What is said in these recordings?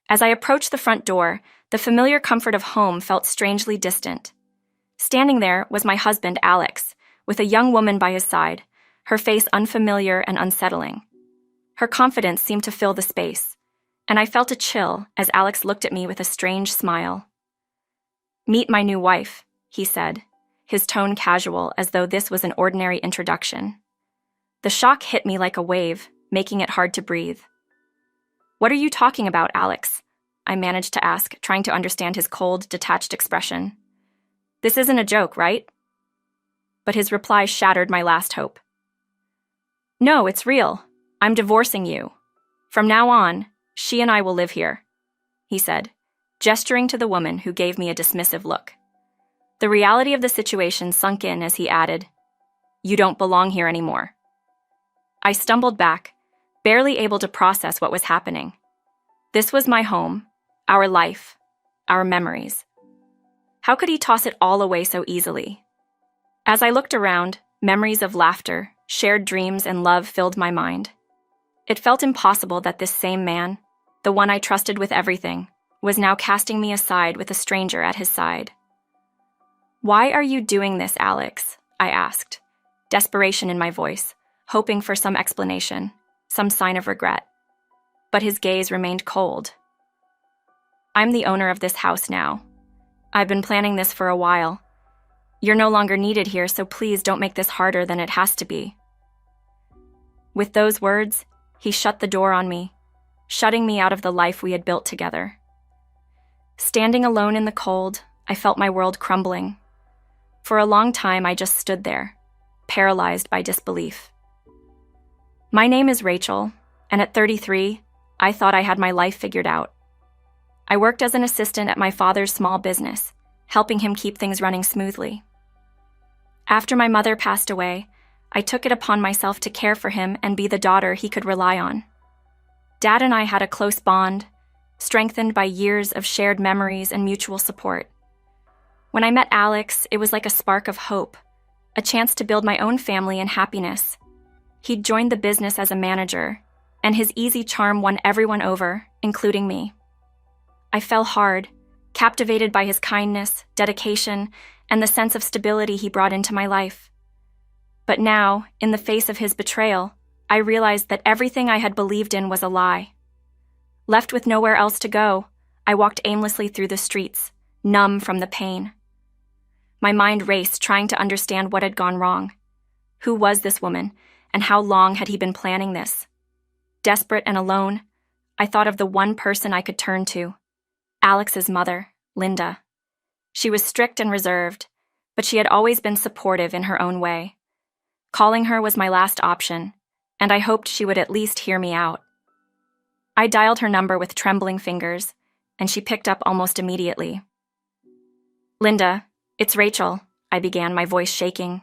As I approached the front door, the familiar comfort of home felt strangely distant. Standing there was my husband, Alex, with a young woman by his side, her face unfamiliar and unsettling. Her confidence seemed to fill the space, and I felt a chill as Alex looked at me with a strange smile. "Meet my new wife," he said, his tone casual as though this was an ordinary introduction. The shock hit me like a wave, making it hard to breathe. "What are you talking about, Alex?" I managed to ask, trying to understand his cold, detached expression. "This isn't a joke, right?" But his reply shattered my last hope. "No, it's real. I'm divorcing you. From now on, she and I will live here," he said, gesturing to the woman who gave me a dismissive look. The reality of the situation sunk in as he added, "You don't belong here anymore." I stumbled back, barely able to process what was happening. This was my home, our life, our memories. How could he toss it all away so easily? As I looked around, memories of laughter, shared dreams, and love filled my mind. It felt impossible that this same man, the one I trusted with everything, was now casting me aside with a stranger at his side. "Why are you doing this, Alex?" I asked, desperation in my voice, hoping for some explanation, some sign of regret. But his gaze remained cold. "I'm the owner of this house now. I've been planning this for a while. You're no longer needed here, so please don't make this harder than it has to be." With those words, he shut the door on me, shutting me out of the life we had built together. Standing alone in the cold, I felt my world crumbling. For a long time, I just stood there, paralyzed by disbelief. My name is Rachel, and at 33, I thought I had my life figured out. I worked as an assistant at my father's small business, helping him keep things running smoothly. After my mother passed away, I took it upon myself to care for him and be the daughter he could rely on. Dad and I had a close bond, strengthened by years of shared memories and mutual support. When I met Alex, it was like a spark of hope, a chance to build my own family and happiness. He'd joined the business as a manager, and his easy charm won everyone over, including me. I fell hard, captivated by his kindness, dedication, and the sense of stability he brought into my life. But now, in the face of his betrayal, I realized that everything I had believed in was a lie. Left with nowhere else to go, I walked aimlessly through the streets, numb from the pain. My mind raced, trying to understand what had gone wrong. Who was this woman, and how long had he been planning this? Desperate and alone, I thought of the one person I could turn to, Alex's mother, Linda. She was strict and reserved, but she had always been supportive in her own way. Calling her was my last option, and I hoped she would at least hear me out. I dialed her number with trembling fingers, and she picked up almost immediately. "Linda, it's Rachel," I began, my voice shaking.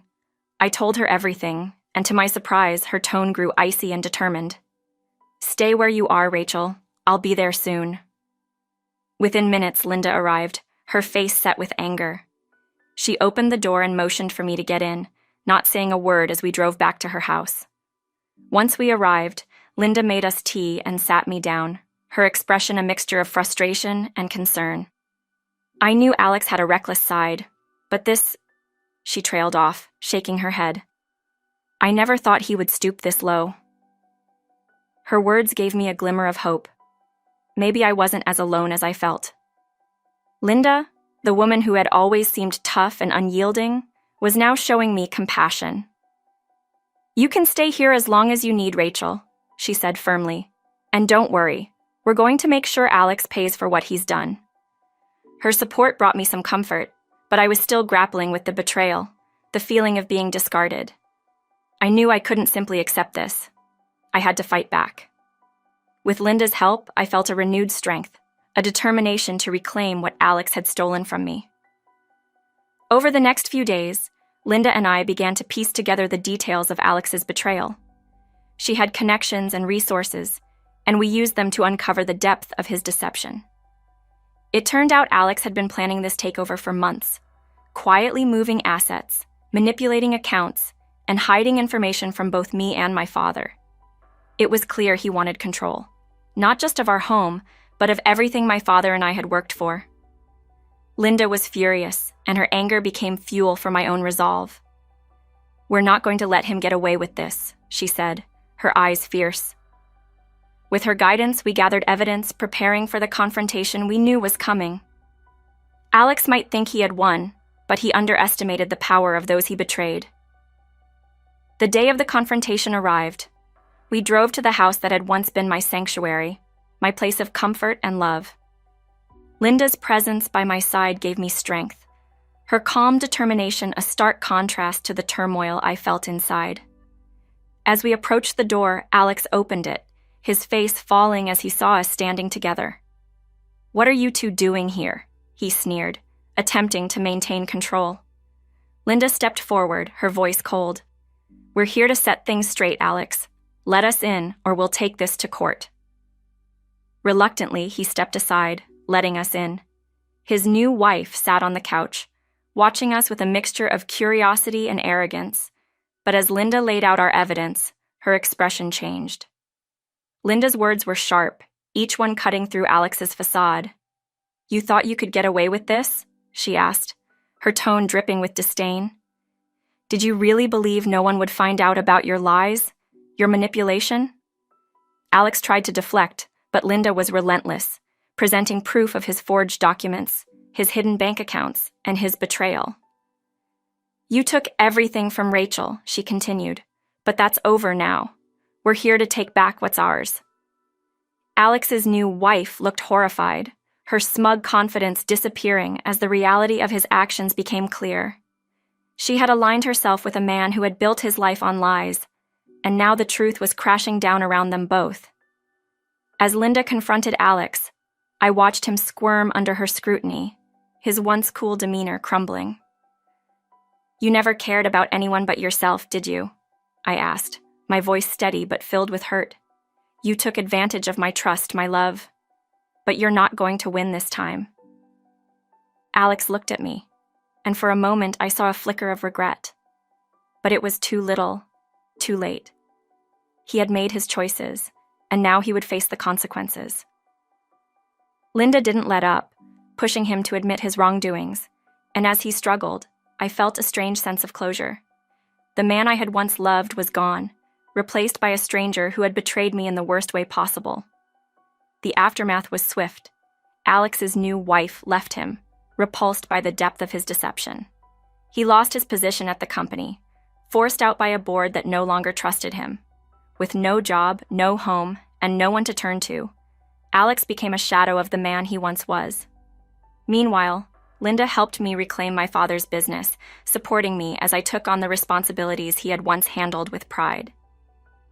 I told her everything, and to my surprise, her tone grew icy and determined. "Stay where you are, Rachel. I'll be there soon." Within minutes, Linda arrived, her face set with anger. She opened the door and motioned for me to get in, not saying a word as we drove back to her house. Once we arrived, Linda made us tea and sat me down, her expression a mixture of frustration and concern. I knew Alex had a reckless side, but this... She trailed off, shaking her head. "I never thought he would stoop this low." Her words gave me a glimmer of hope. Maybe I wasn't as alone as I felt. Linda, the woman who had always seemed tough and unyielding, was now showing me compassion. "You can stay here as long as you need, Rachel," she said firmly. "And don't worry, we're going to make sure Alex pays for what he's done." Her support brought me some comfort, but I was still grappling with the betrayal, the feeling of being discarded. I knew I couldn't simply accept this. I had to fight back. With Linda's help, I felt a renewed strength, a determination to reclaim what Alex had stolen from me. Over the next few days, Linda and I began to piece together the details of Alex's betrayal. She had connections and resources, and we used them to uncover the depth of his deception. It turned out Alex had been planning this takeover for months, quietly moving assets, manipulating accounts, and hiding information from both me and my father. It was clear he wanted control, not just of our home, but of everything my father and I had worked for. Linda was furious, and her anger became fuel for my own resolve. "We're not going to let him get away with this," she said, her eyes fierce. With her guidance, we gathered evidence, preparing for the confrontation we knew was coming. Alex might think he had won, but he underestimated the power of those he betrayed. The day of the confrontation arrived. We drove to the house that had once been my sanctuary, my place of comfort and love. Linda's presence by my side gave me strength, her calm determination a stark contrast to the turmoil I felt inside. As we approached the door, Alex opened it, his face falling as he saw us standing together. "What are you two doing here?" he sneered, attempting to maintain control. Linda stepped forward, her voice cold. "We're here to set things straight, Alex. Let us in, or we'll take this to court." Reluctantly, he stepped aside, letting us in. His new wife sat on the couch, watching us with a mixture of curiosity and arrogance. But as Linda laid out our evidence, her expression changed. Linda's words were sharp, each one cutting through Alex's facade. "You thought you could get away with this?" she asked, her tone dripping with disdain. "Did you really believe no one would find out about your lies, your manipulation?" Alex tried to deflect, but Linda was relentless, presenting proof of his forged documents, his hidden bank accounts, and his betrayal. "You took everything from Rachel," she continued, "but that's over now. We're here to take back what's ours." Alex's new wife looked horrified, her smug confidence disappearing as the reality of his actions became clear. She had aligned herself with a man who had built his life on lies, and now the truth was crashing down around them both. As Linda confronted Alex, I watched him squirm under her scrutiny, his once cool demeanor crumbling. "You never cared about anyone but yourself, did you?" I asked, my voice steady but filled with hurt. "You took advantage of my trust, my love. But you're not going to win this time." Alex looked at me, and for a moment I saw a flicker of regret. But it was too little, too late. He had made his choices, and now he would face the consequences. Linda didn't let up, pushing him to admit his wrongdoings, and as he struggled, I felt a strange sense of closure. The man I had once loved was gone, replaced by a stranger who had betrayed me in the worst way possible. The aftermath was swift. Alex's new wife left him, repulsed by the depth of his deception. He lost his position at the company, forced out by a board that no longer trusted him. With no job, no home, and no one to turn to, Alex became a shadow of the man he once was. Meanwhile, Linda helped me reclaim my father's business, supporting me as I took on the responsibilities he had once handled with pride.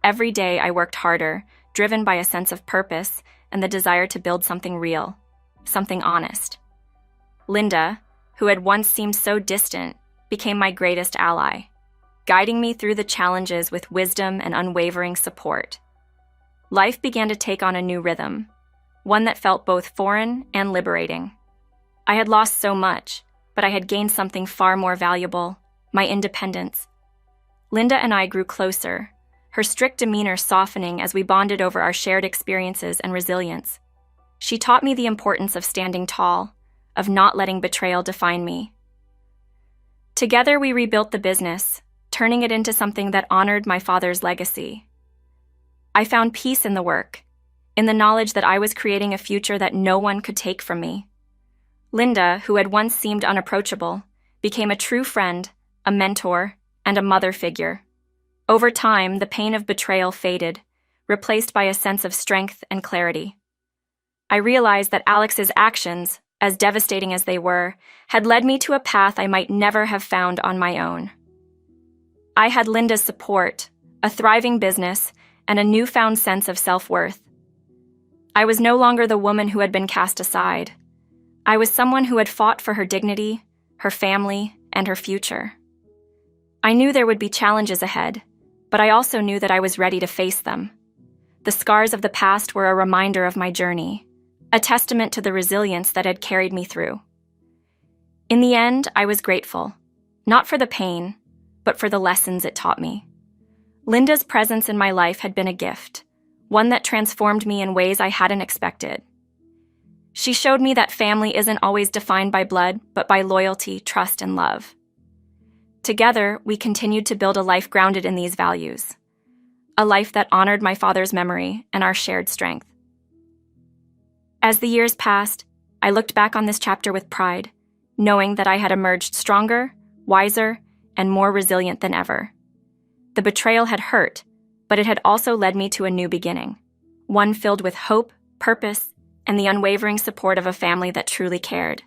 Every day I worked harder, driven by a sense of purpose and the desire to build something real, something honest. Linda, who had once seemed so distant, became my greatest ally, guiding me through the challenges with wisdom and unwavering support. Life began to take on a new rhythm, one that felt both foreign and liberating. I had lost so much, but I had gained something far more valuable, my independence. Linda and I grew closer, her strict demeanor softening as we bonded over our shared experiences and resilience. She taught me the importance of standing tall, of not letting betrayal define me. Together we rebuilt the business, turning it into something that honored my father's legacy. I found peace in the work, in the knowledge that I was creating a future that no one could take from me. Linda, who had once seemed unapproachable, became a true friend, a mentor, and a mother figure. Over time, the pain of betrayal faded, replaced by a sense of strength and clarity. I realized that Alex's actions, as devastating as they were, had led me to a path I might never have found on my own. I had Linda's support, a thriving business, and a newfound sense of self-worth. I was no longer the woman who had been cast aside. I was someone who had fought for her dignity, her family, and her future. I knew there would be challenges ahead, but I also knew that I was ready to face them. The scars of the past were a reminder of my journey, a testament to the resilience that had carried me through. In the end, I was grateful, not for the pain, but for the lessons it taught me. Linda's presence in my life had been a gift, one that transformed me in ways I hadn't expected. She showed me that family isn't always defined by blood, but by loyalty, trust, and love. Together, we continued to build a life grounded in these values, a life that honored my father's memory and our shared strength. As the years passed, I looked back on this chapter with pride, knowing that I had emerged stronger, wiser, and more resilient than ever. The betrayal had hurt, but it had also led me to a new beginning, one filled with hope, purpose, and the unwavering support of a family that truly cared.